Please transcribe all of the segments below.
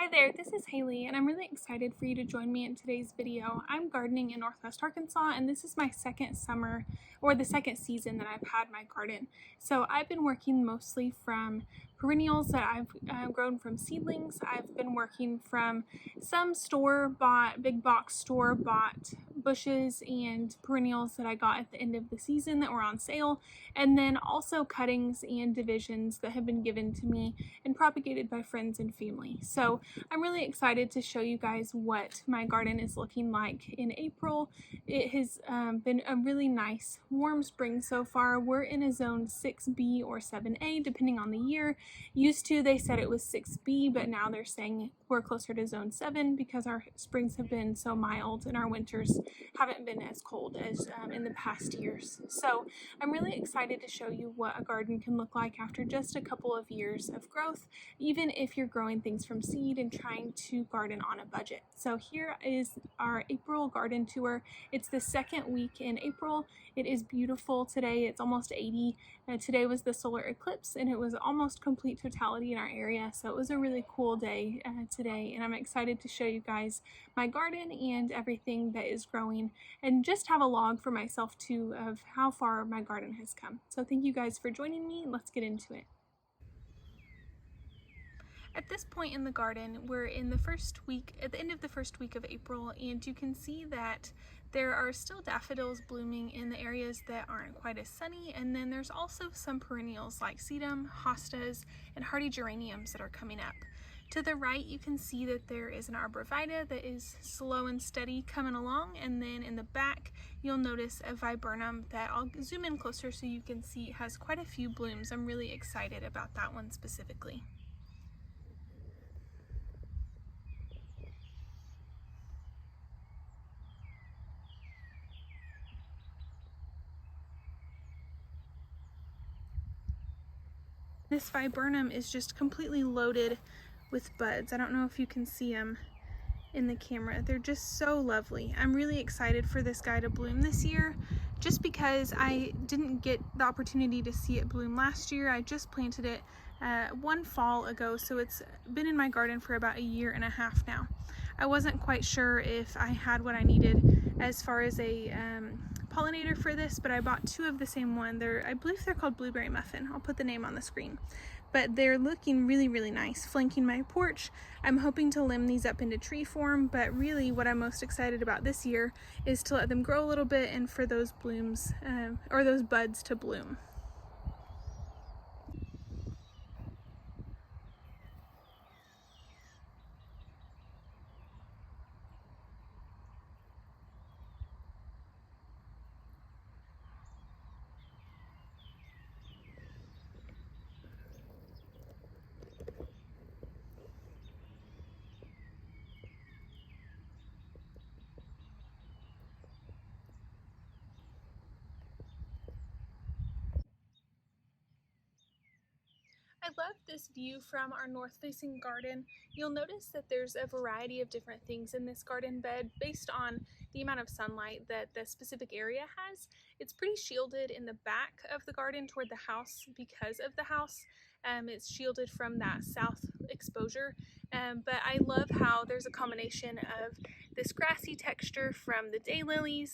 Hi there, this is Haley, and I'm really excited for you to join me in today's video. I'm gardening in Northwest Arkansas, and this is my second summer, or the second season that I've had my garden. So I've been working mostly from perennials that I've grown from seedlings. I've been working from some store-bought, big box store-bought bushes and perennials that I got at the end of the season that were on sale, and then also cuttings and divisions that have been given to me and propagated by friends and family. So I'm really excited to show you guys what my garden is looking like in April. It has been a really nice warm spring so far. We're in a zone 6B or 7A depending on the year. Used to they said it was 6B, but now they're saying we're closer to zone 7 because our springs have been so mild and our winters haven't been as cold as in the past years. So I'm really excited to show you what a garden can look like after just a couple of years of growth, even if you're growing things from seed and trying to garden on a budget. So here is our April garden tour. It's the second week in April. It is beautiful today. It's almost 80. Today was the solar eclipse and it was almost complete totality in our area. So it was a really cool day today, and I'm excited to show you guys my garden and everything that is growing and just have a log for myself too of how far my garden has come. So thank you guys for joining me. Let's get into it. At this point in the garden, we're in the first week, at the end of the first week of April, and you can see that there are still daffodils blooming in the areas that aren't quite as sunny, and then there's also some perennials like sedum, hostas, and hardy geraniums that are coming up. To the right, you can see that there is an arborvitae that is slow and steady coming along, and then in the back, you'll notice a viburnum that I'll zoom in closer so you can see has quite a few blooms. I'm really excited about that one specifically. This viburnum is just completely loaded with buds. I don't know if you can see them in the camera. They're just so lovely. I'm really excited for this guy to bloom this year just because I didn't get the opportunity to see it bloom last year. I just planted it one fall ago, so it's been in my garden for about a year and a half now. I wasn't quite sure if I had what I needed as far as a pollinator for this, but I bought two of the same one. I believe they're called Blueberry Muffin. I'll put the name on the screen. But they're looking really, really nice, flanking my porch. I'm hoping to limb these up into tree form, but really what I'm most excited about this year is to let them grow a little bit and for those blooms, or those buds to bloom. I love this view from our north-facing garden. You'll notice that there's a variety of different things in this garden bed based on the amount of sunlight that the specific area has. It's pretty shielded in the back of the garden toward the house because of the house. It's shielded from that south exposure, but I love how there's a combination of this grassy texture from the daylilies.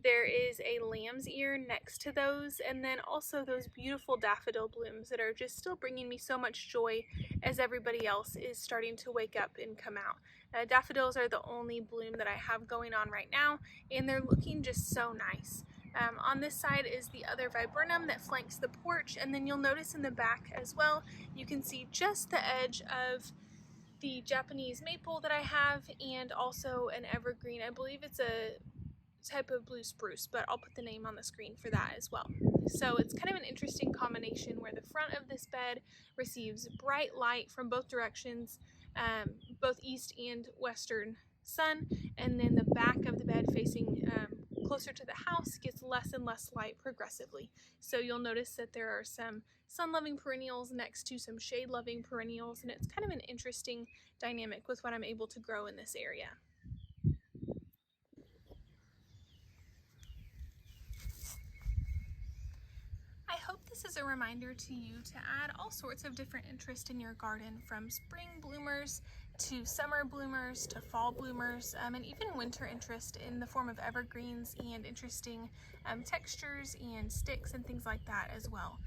There is a lamb's ear next to those, and then also those beautiful daffodil blooms that are just still bringing me so much joy as everybody else is starting to wake up and come out. Daffodils are the only bloom that I have going on right now, and they're looking just so nice. On this side is the other viburnum that flanks the porch, and then you'll notice in the back as well, you can see just the edge of the Japanese maple that I have, and also an evergreen. I believe it's a type of blue spruce, but I'll put the name on the screen for that as well. So it's kind of an interesting combination where the front of this bed receives bright light from both directions, both east and western sun, and then the back of the bed facing closer to the house gets less and less light progressively. So you'll notice that there are some sun-loving perennials next to some shade-loving perennials, and it's kind of an interesting dynamic with what I'm able to grow in this area. I hope this is a reminder to you to add all sorts of different interest in your garden, from spring bloomers to summer bloomers, to fall bloomers, and even winter interest in the form of evergreens and interesting textures and sticks and things like that as well.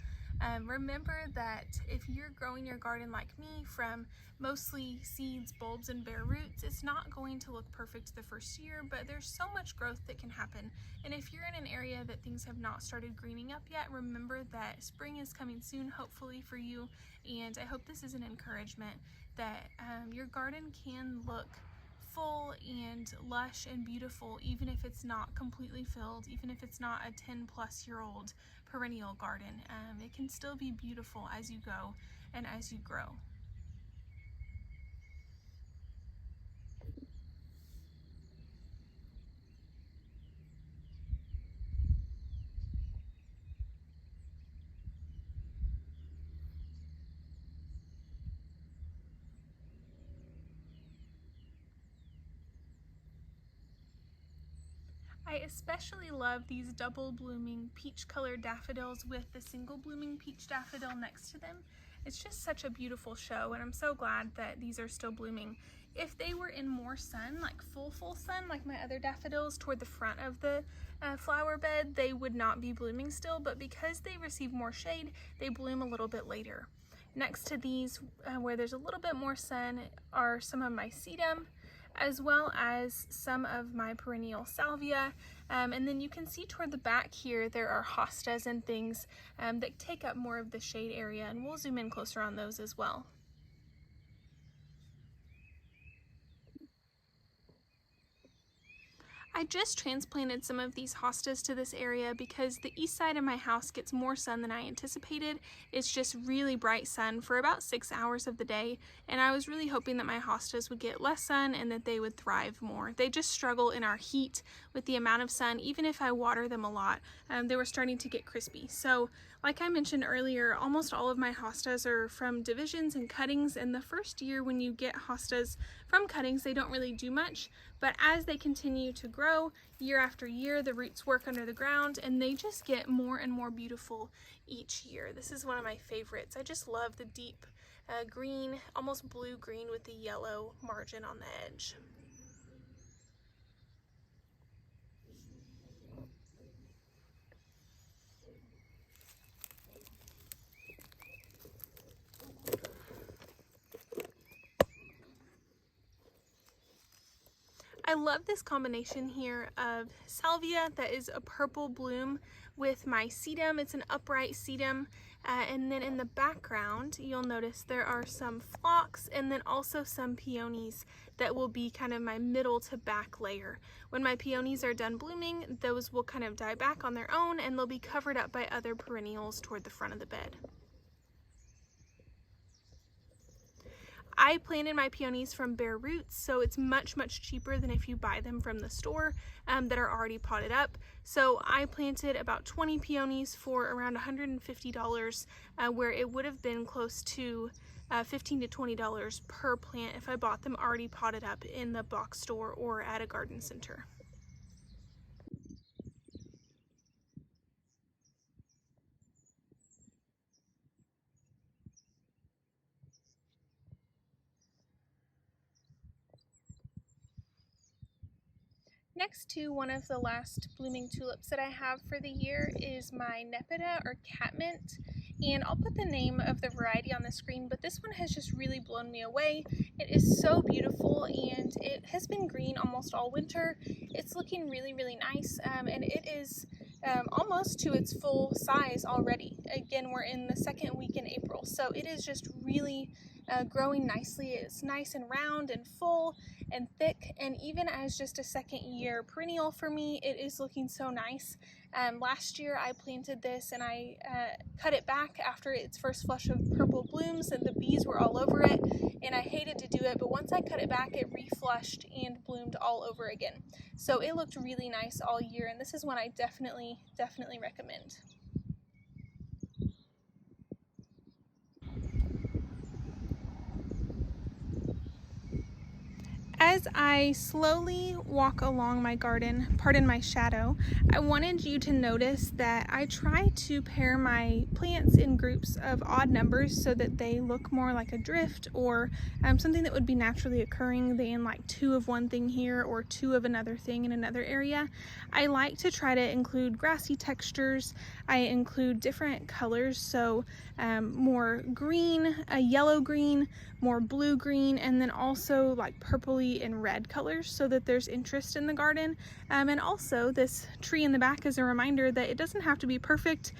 Remember that if you're growing your garden like me from mostly seeds, bulbs, and bare roots, it's not going to look perfect the first year, but there's so much growth that can happen. And if you're in an area that things have not started greening up yet, remember that spring is coming soon, hopefully for you, and I hope this is an encouragement that your garden can look full and lush and beautiful, even if it's not completely filled, even if it's not a 10-plus-year-old perennial garden. It can still be beautiful as you go and as you grow. I especially love these double blooming peach colored daffodils with the single blooming peach daffodil next to them. It's just such a beautiful show, and I'm so glad that these are still blooming. If they were in more sun, like full sun, like my other daffodils toward the front of the flower bed, they would not be blooming still, but because they receive more shade, they bloom a little bit later. Next to these, where there's a little bit more sun, are some of my sedum, as well as some of my perennial salvia. And then you can see toward the back here there are hostas and things that take up more of the shade area, and we'll zoom in closer on those as well. I just transplanted some of these hostas to this area because the east side of my house gets more sun than I anticipated. It's just really bright sun for about 6 hours of the day, and I was really hoping that my hostas would get less sun and that they would thrive more. They just struggle in our heat with the amount of sun. Even if I water them a lot, they were starting to get crispy. So like I mentioned earlier, almost all of my hostas are from divisions and cuttings, and the first year when you get hostas from cuttings, they don't really do much, but as they continue to grow year after year, the roots work under the ground and they just get more and more beautiful each year. This is one of my favorites. I just love the deep green, almost blue-green with the yellow margin on the edge. I love this combination here of salvia that is a purple bloom with my sedum. It's an upright sedum, and then in the background you'll notice there are some phlox and then also some peonies that will be kind of my middle to back layer. When my peonies are done blooming, those will kind of die back on their own and they'll be covered up by other perennials toward the front of the bed. I planted my peonies from bare roots, so it's much cheaper than if you buy them from the store that are already potted up. So I planted about 20 peonies for around $150, where it would have been close to $15 to $20 per plant if I bought them already potted up in the box store or at a garden center. Next to one of the last blooming tulips that I have for the year is my Nepeta or catmint, and I'll put the name of the variety on the screen, but this one has just really blown me away. It is so beautiful and it has been green almost all winter. It's looking really nice, and it is almost to its full size already. Again, we're in the second week in April, so it is just really growing nicely. It's nice and round and full and thick, and even as just a second year perennial for me, it is looking so nice. Last year I planted this and I cut it back after its first flush of purple blooms and the bees were all over it, and I hated to do it, but once I cut it back it reflushed and bloomed all over again. So it looked really nice all year, and this is one I definitely recommend. As I slowly walk along my garden, pardon my shadow, I wanted you to notice that I try to pair my plants in groups of odd numbers so that they look more like a drift or something that would be naturally occurring than like two of one thing here or two of another thing in another area. I like to try to include grassy textures. I include different colors, so more green, a yellow green, more blue green, and then also like purpley and red colors so that there's interest in the garden. And also this tree in the back is a reminder that it doesn't have to be perfect.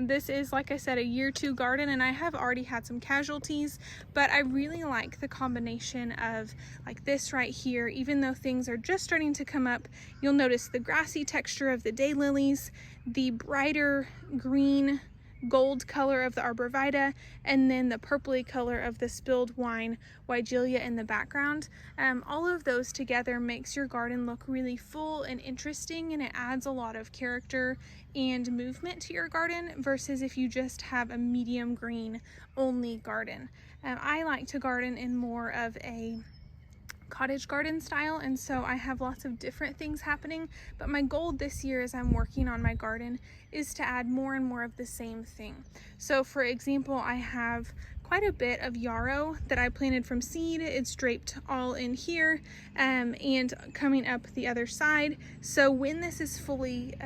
This is, like I said, a year 2 garden, and I have already had some casualties, but I really like the combination of like this right here. Even though things are just starting to come up, you'll notice the grassy texture of the daylilies, the brighter green gold color of the arborvitae, and then the purpley color of the spilled wine Weigelia in the background. All of those together makes your garden look really full and interesting, and it adds a lot of character and movement to your garden versus if you just have a medium green only garden. I like to garden in more of a cottage garden style, and so I have lots of different things happening, but my goal this year as I'm working on my garden is to add more and more of the same thing. So for example, I have quite a bit of yarrow that I planted from seed. It's draped all in here and coming up the other side. So when this is fully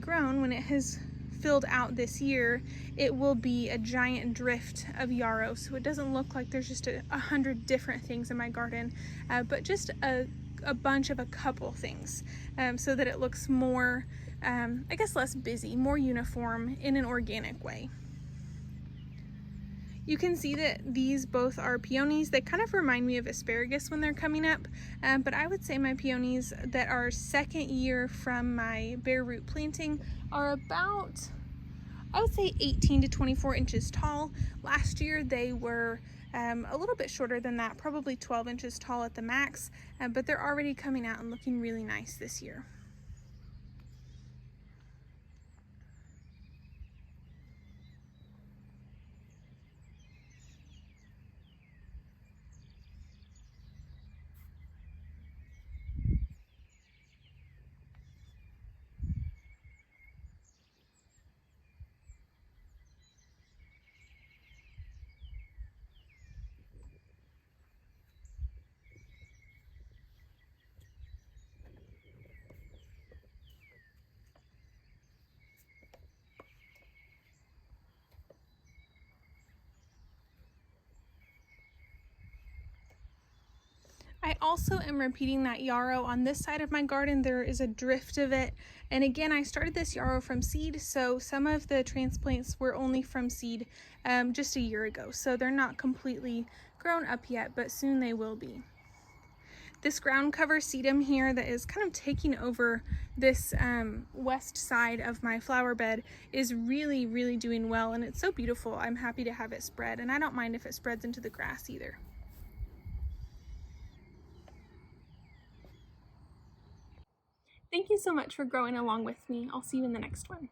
grown, when it has filled out this year, it will be a giant drift of yarrow, so it doesn't look like there's just 100 different things in my garden, but just a bunch of a couple things, so that it looks more, I guess, less busy, more uniform in an organic way. You can see that these both are peonies. They kind of remind me of asparagus when they're coming up, but I would say my peonies that are second year from my bare root planting are about, I would say, 18 to 24 inches tall. Last year they were a little bit shorter than that, probably 12 inches tall at the max, but they're already coming out and looking really nice this year. I also am repeating that yarrow on this side of my garden. There is a drift of it, and again, I started this yarrow from seed, so some of the transplants were only from seed just a year ago, so they're not completely grown up yet, but soon they will be. This ground cover sedum here that is kind of taking over this west side of my flower bed is really doing well, and it's so beautiful. I'm happy to have it spread, and I don't mind if it spreads into the grass either. Thank you so much for growing along with me. I'll see you in the next one.